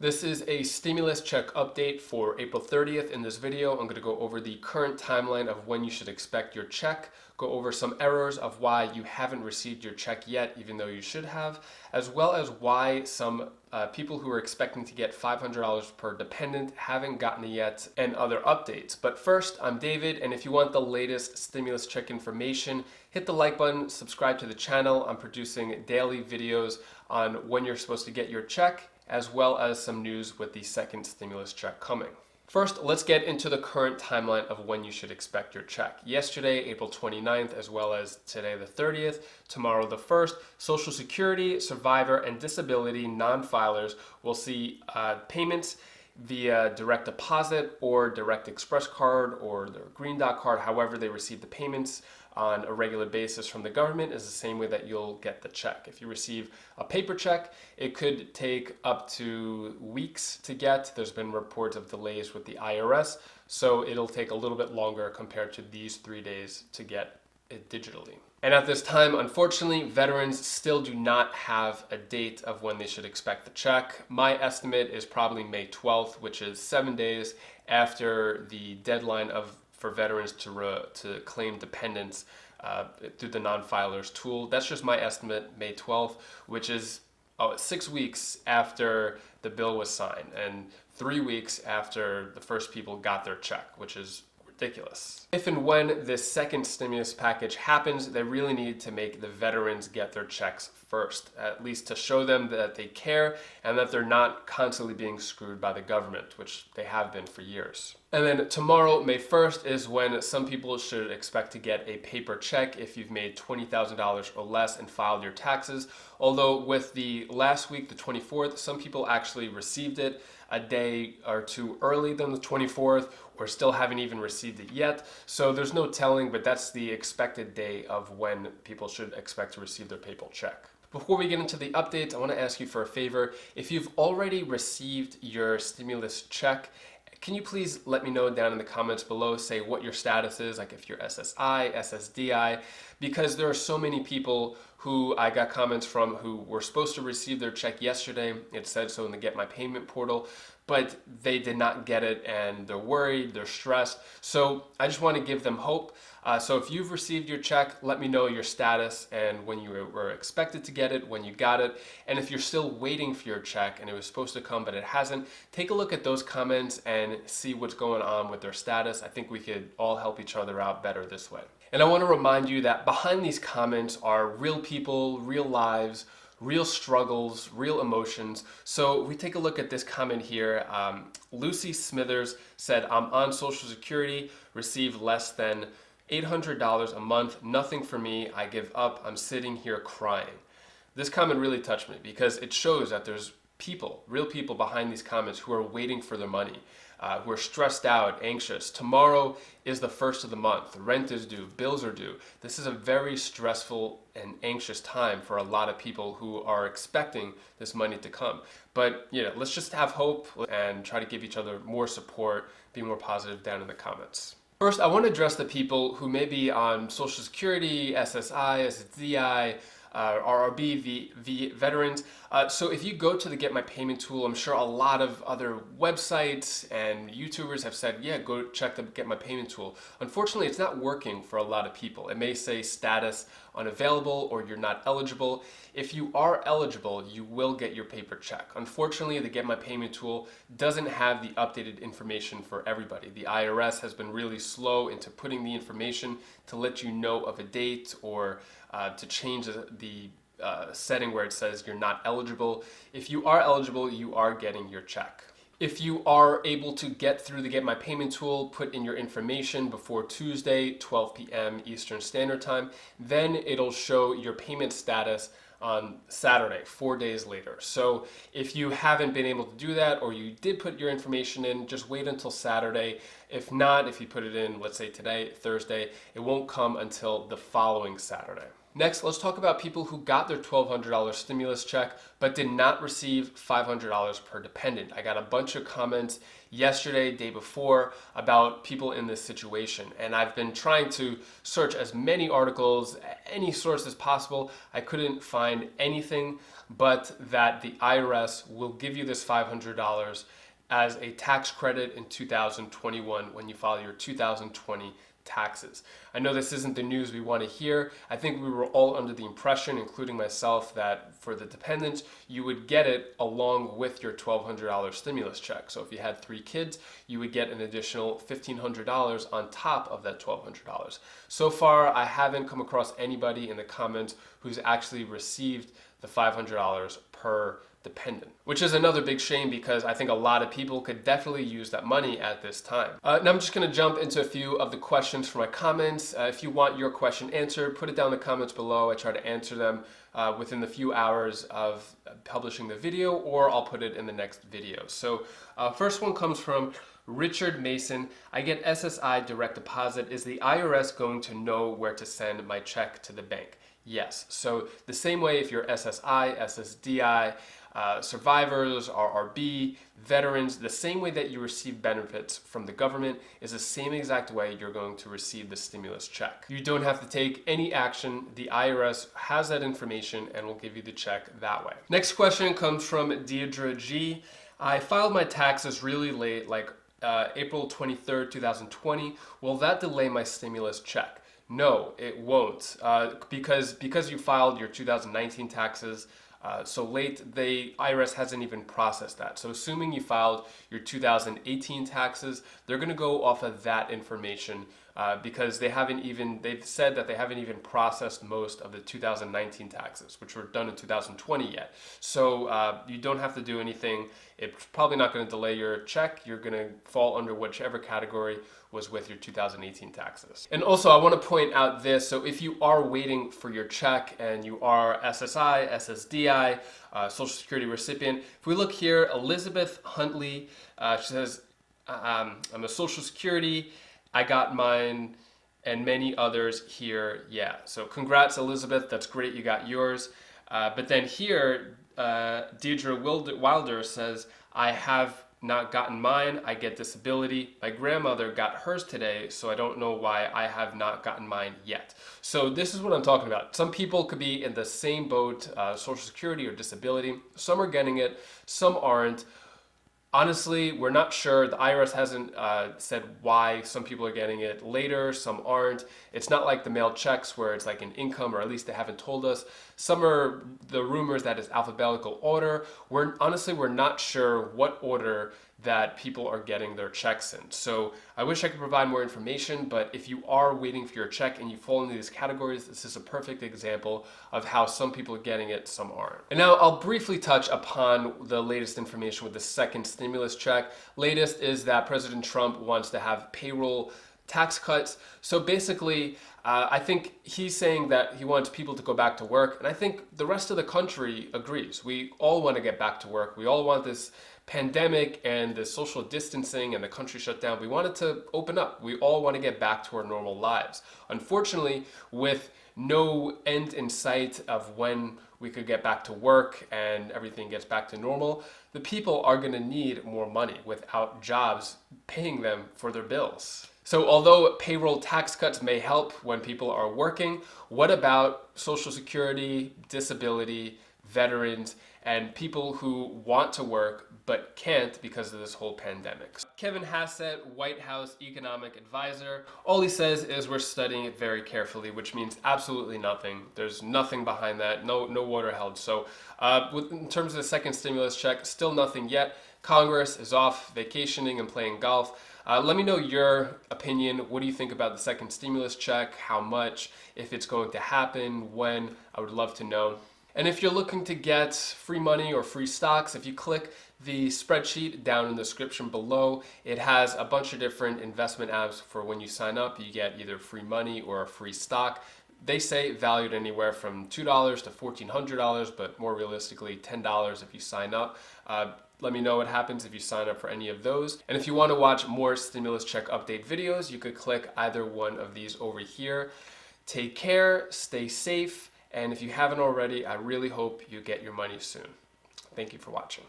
This is a stimulus check update for April 30th. In this video, I'm going to go over the current timeline of when you should expect your check, go over some errors of why you haven't received your check yet, even though you should have, as well as why some people who are expecting to get $500 per dependent haven't gotten it yet, and other updates. But first, I'm David, and if you want the latest stimulus check information, hit the like button, subscribe to the channel. I'm producing daily videos on when you're supposed to get your check, as well as some news with the second stimulus check coming. First, let's get into the current timeline of when you should expect your check. Yesterday, April 29th, as well as today the 30th, tomorrow the 1st, Social Security, Survivor, and Disability non-filers will see payments via direct deposit or direct express card or their green dot card. However they receive the payments on a regular basis from the government is the same way that you'll get the check. If you receive a paper check, it could take up to weeks to get. There's been reports of delays with the IRS, so it'll take a little bit longer compared to these 3 days to get it digitally. And at this time, unfortunately, veterans still do not have a date of when they should expect the check. My estimate is probably May 12th, which is 7 days after the deadline for veterans to claim dependents through the non-filers tool. That's just my estimate, May 12th, which is 6 weeks after the bill was signed and 3 weeks after the first people got their check, which is ridiculous. If and when this second stimulus package happens, they really need to make the veterans get their checks first, at least to show them that they care and that they're not constantly being screwed by the government, which they have been for years. And then tomorrow, May 1st, is when some people should expect to get a paper check if you've made $20,000 or less and filed your taxes. Although with the last week, the 24th, some people actually received it a day or two early than the 24th, or still haven't even received it yet. So there's no telling, but that's the expected day of when people should expect to receive their paper check. Before we get into the updates, I want to ask you for a favor. If you've already received your stimulus check, can you please let me know down in the comments below, say what your status is, like if you're SSI, SSDI, because there are so many people who I got comments from who were supposed to receive their check yesterday. It said so in the Get My Payment portal, but they did not get it and they're worried, they're stressed. So I just want to give them hope. So if you've received your check, let me know your status and when you were expected to get it, when you got it. And if you're still waiting for your check and it was supposed to come but it hasn't, take a look at those comments and see what's going on with their status. I think we could all help each other out better this way. And I want to remind you that behind these comments are real people, real lives, real struggles, real emotions. So we take a look at this comment here. Lucy Smithers said, I'm on Social Security, receive less than $800 a month, nothing for me, I give up, I'm sitting here crying. This comment really touched me because it shows that there's people, real people behind these comments who are waiting for their money, who are stressed out, anxious. Tomorrow is the first of the month, rent is due, bills are due. This is a very stressful and anxious time for a lot of people who are expecting this money to come. But let's just have hope and try to give each other more support, be more positive down in the comments. First, I want to address the people who may be on Social Security, SSI, SSDI, RRB, veterans. So if you go to the Get My Payment tool, I'm sure a lot of other websites and YouTubers have said, yeah, go check the Get My Payment tool. Unfortunately, it's not working for a lot of people. It may say status unavailable or you're not eligible. If you are eligible, you will get your paper check. Unfortunately, the Get My Payment tool doesn't have the updated information for everybody. The IRS has been really slow into putting the information to let you know of a date or to change the setting where it says you're not eligible. If you are eligible, you are getting your check. If you are able to get through the Get My Payment tool, put in your information before Tuesday, 12 p.m. Eastern Standard Time, then it'll show your payment status on Saturday, 4 days later. So if you haven't been able to do that, or you did put your information in, just wait until Saturday. If not, if you put it in, let's say today, Thursday, it won't come until the following Saturday. Next, let's talk about people who got their $1,200 stimulus check but did not receive $500 per dependent. I got a bunch of comments yesterday, day before, about people in this situation, and I've been trying to search as many articles, any source as possible. I couldn't find anything but that the IRS will give you this $500 as a tax credit in 2021 when you file your 2020 taxes. I know this isn't the news we want to hear. I think we were all under the impression, including myself, that for the dependents, you would get it along with your $1,200 stimulus check. So if you had 3 kids, you would get an additional $1,500 on top of that $1,200. So far, I haven't come across anybody in the comments who's actually received the $500 per dependent, which is another big shame because I think a lot of people could definitely use that money at this time. Now I'm just going to jump into a few of the questions from my comments. If you want your question answered, put it down in the comments below. I try to answer them within the few hours of publishing the video, or I'll put it in the next video. So first one comes from Richard Mason. I get SSI direct deposit. Is the IRS going to know where to send my check to the bank? Yes. So the same way if you're SSI, SSDI, survivors, RRB, veterans, the same way that you receive benefits from the government is the same exact way you're going to receive the stimulus check. You don't have to take any action. The IRS has that information and will give you the check that way. Next question comes from Deirdre G. I filed my taxes really late, like April 23rd, 2020. Will that delay my stimulus check? No, it won't, because you filed your 2019 taxes so late, the IRS hasn't even processed that. So assuming you filed your 2018 taxes, they're going to go off of that information because they've said that they haven't even processed most of the 2019 taxes, which were done in 2020 yet. So you don't have to do anything. It's probably not going to delay your check. You're going to fall under whichever category was with your 2018 taxes. And also I want to point out this, so if you are waiting for your check and you are SSI, SSDI, Social Security recipient, if we look here, Elizabeth Huntley, she says, I'm a Social Security, I got mine, and many others here, yeah. So congrats Elizabeth, that's great, you got yours. But then here, Deirdre Wilder says, I have not gotten mine, I get disability. My grandmother got hers today, so I don't know why I have not gotten mine yet. So this is what I'm talking about. Some people could be in the same boat, Social Security or disability. Some are getting it, some aren't. Honestly, we're not sure. The IRS hasn't said why some people are getting it later, some aren't. It's not like the mail checks where it's like an income, or at least they haven't told us. Some are the rumors that it's alphabetical order. We're not sure what order that people are getting their checks in. So I wish I could provide more information, but if you are waiting for your check and you fall into these categories, this is a perfect example of how some people are getting it, some aren't. And now I'll briefly touch upon the latest information with the second stimulus check. Latest is that President Trump wants to have payroll tax cuts. So basically, I think he's saying that he wants people to go back to work, and I think the rest of the country agrees. We all want to get back to work. We all want this pandemic and the social distancing and the country shut down. We want it to open up. We all want to get back to our normal lives. Unfortunately, with no end in sight of when we could get back to work and everything gets back to normal, the people are going to need more money without jobs paying them for their bills. So although payroll tax cuts may help when people are working, what about Social Security, disability, veterans, and people who want to work but can't because of this whole pandemic? Kevin Hassett, White House economic advisor, all he says is we're studying it very carefully, which means absolutely nothing. There's nothing behind that, no water held. So in terms of the second stimulus check, still nothing yet. Congress is off vacationing and playing golf. Let me know your opinion. What do you think about the second stimulus check? How much? If it's going to happen? When? I would love to know. And if you're looking to get free money or free stocks, if you click the spreadsheet down in the description below, it has a bunch of different investment apps for when you sign up. You get either free money or a free stock. They say valued anywhere from $2 to $1,400, but more realistically, $10 if you sign up. Let me know what happens if you sign up for any of those. And if you want to watch more stimulus check update videos, you could click either one of these over here. Take care, stay safe, and if you haven't already, I really hope you get your money soon. Thank you for watching.